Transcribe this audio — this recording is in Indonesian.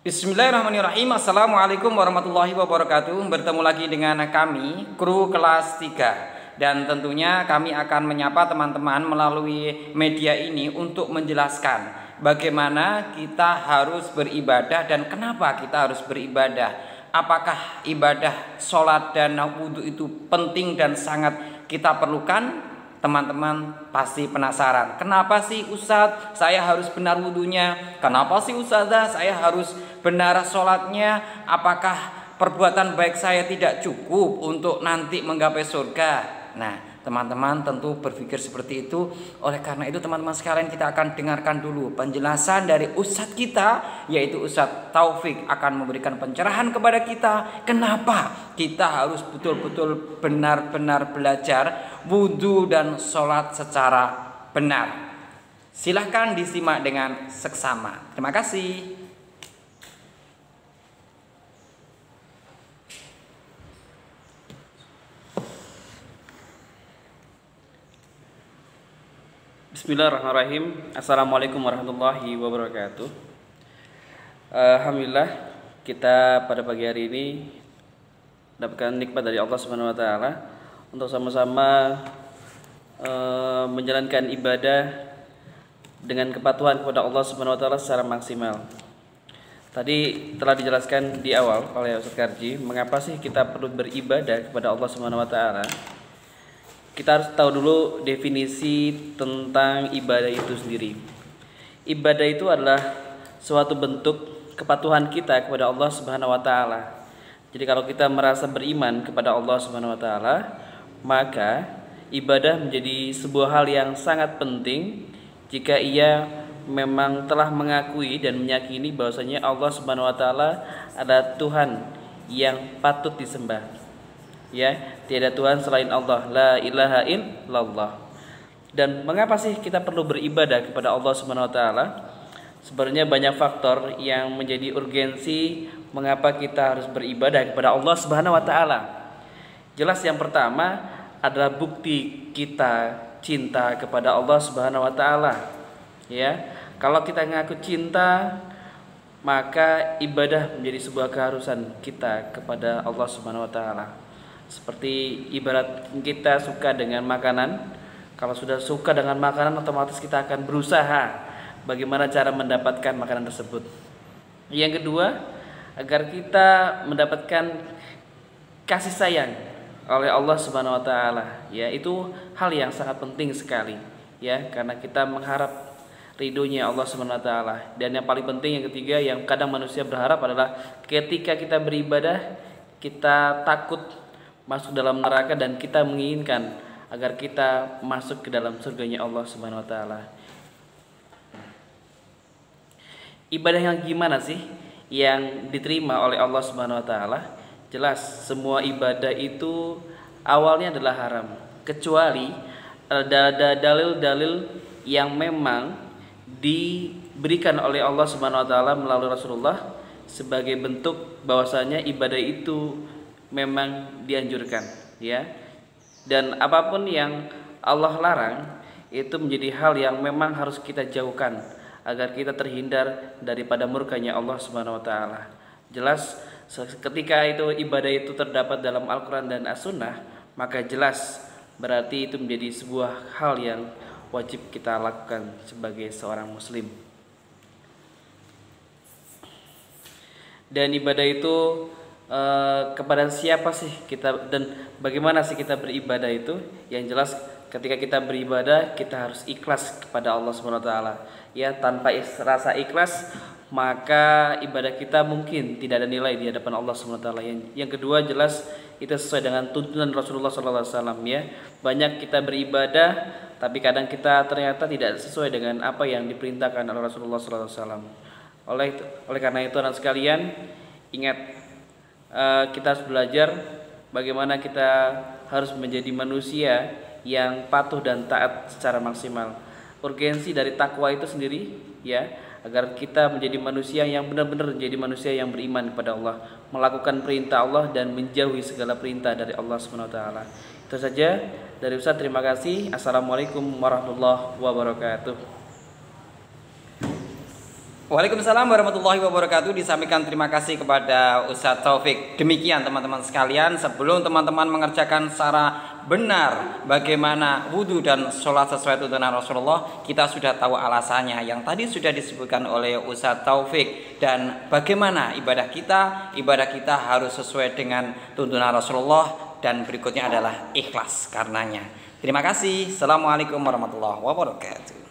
Bismillahirrahmanirrahim. Assalamualaikum warahmatullahi wabarakatuh. Bertemu lagi dengan kami, kru kelas 3. Dan tentunya kami akan menyapa teman-teman melalui media ini untuk menjelaskan bagaimana kita harus beribadah dan kenapa kita harus beribadah. Apakah ibadah sholat dan wudhu itu penting dan sangat kita perlukan? Teman-teman pasti penasaran, kenapa sih Ustadz saya harus benar wudhunya? Kenapa sih Ustazah saya harus benar sholatnya? Apakah perbuatan baik saya tidak cukup untuk nanti menggapai surga? Nah, teman-teman tentu berpikir seperti itu. Oleh karena itu teman-teman sekalian, kita akan dengarkan dulu penjelasan dari Ustadz kita, yaitu Ustadz Taufik akan memberikan pencerahan kepada kita kenapa kita harus betul-betul benar-benar belajar wudhu dan sholat secara benar. Silahkan disimak dengan seksama. Terima kasih. Bismillahirrahmanirrahim. Assalamualaikum warahmatullahi wabarakatuh. Alhamdulillah, kita pada pagi hari ini mendapatkan nikmat dari Allah Subhanahu wa taala untuk sama-sama menjalankan ibadah dengan kepatuhan kepada Allah Subhanahu wa taala secara maksimal. Tadi telah dijelaskan di awal oleh Ustaz Karji, mengapa sih kita perlu beribadah kepada Allah Subhanahu wa taala. Kita harus tahu dulu definisi tentang ibadah itu sendiri. Ibadah itu adalah suatu bentuk kepatuhan kita kepada Allah Subhanahu wa taala. Jadi kalau kita merasa beriman kepada Allah Subhanahu wa taala, maka ibadah menjadi sebuah hal yang sangat penting jika ia memang telah mengakui dan meyakini bahwasanya Allah Subhanahu wa taala adalah Tuhan yang patut disembah. Ya, tiada Tuhan selain Allah, la ilaha illallah. Dan mengapa sih kita perlu beribadah kepada Allah Subhanahu wa taala? Sebenarnya banyak faktor yang menjadi urgensi mengapa kita harus beribadah kepada Allah Subhanahu wa taala. Jelas yang pertama adalah bukti kita cinta kepada Allah Subhanahu wa taala. Ya, kalau kita ngaku cinta, maka ibadah menjadi sebuah keharusan kita kepada Allah Subhanahu wa taala. Seperti ibarat kita suka dengan makanan. Kalau sudah suka dengan makanan, otomatis kita akan berusaha bagaimana cara mendapatkan makanan tersebut. Yang kedua, agar kita mendapatkan kasih sayang oleh Allah Subhanahu wa taala, ya, itu hal yang sangat penting sekali, ya, karena kita mengharap ridhonya Allah Subhanahu wa taala. Dan yang paling penting yang ketiga yang kadang manusia berharap adalah ketika kita beribadah, kita takut masuk dalam neraka dan kita menginginkan agar kita masuk ke dalam surganya Allah Subhanahu wa taala. Ibadah yang gimana sih yang diterima oleh Allah Subhanahu wa taala? Jelas semua ibadah itu awalnya adalah haram, kecuali ada dalil-dalil yang memang diberikan oleh Allah Subhanahu wa taala melalui Rasulullah sebagai bentuk bahwasanya ibadah itu memang dianjurkan, ya. Dan apapun yang Allah larang itu menjadi hal yang memang harus kita jauhkan agar kita terhindar daripada murkanya Allah Subhanahu wa taala. Jelas ketika itu ibadah itu terdapat dalam Al-Qur'an dan As-Sunnah, maka jelas berarti itu menjadi sebuah hal yang wajib kita lakukan sebagai seorang muslim. Dan ibadah itu kepada siapa sih kita dan bagaimana sih kita beribadah itu? Yang jelas ketika kita beribadah kita harus ikhlas kepada Allah Subhanahu wa taala. Ya, tanpa rasa ikhlas maka ibadah kita mungkin tidak ada nilai di hadapan Allah Subhanahu wa taala. Yang kedua, jelas itu sesuai dengan tuntunan Rasulullah sallallahu alaihi wasallam, ya. Banyak kita beribadah tapi kadang kita ternyata tidak sesuai dengan apa yang diperintahkan oleh Rasulullah sallallahu alaihi wasallam. Oleh karena itu anak sekalian, ingat, kita harus belajar bagaimana kita harus menjadi manusia yang patuh dan taat secara maksimal. Urgensi dari takwa itu sendiri, ya, agar kita menjadi manusia yang benar-benar menjadi manusia yang beriman kepada Allah, melakukan perintah Allah dan menjauhi segala perintah dari Allah Subhanahu wa taala. Itu saja dari Ustaz, terima kasih. Assalamualaikum warahmatullahi wabarakatuh. Waalaikumsalam warahmatullahi wabarakatuh. Disampaikan terima kasih kepada Ustadz Taufik. Demikian teman-teman sekalian, sebelum teman-teman mengerjakan secara benar bagaimana wudhu dan sholat sesuai tuntunan Rasulullah, kita sudah tahu alasannya yang tadi sudah disebutkan oleh Ustadz Taufik. Dan bagaimana ibadah kita harus sesuai dengan tuntunan Rasulullah, dan berikutnya adalah ikhlas karenanya. Terima kasih. Assalamualaikum warahmatullahi wabarakatuh.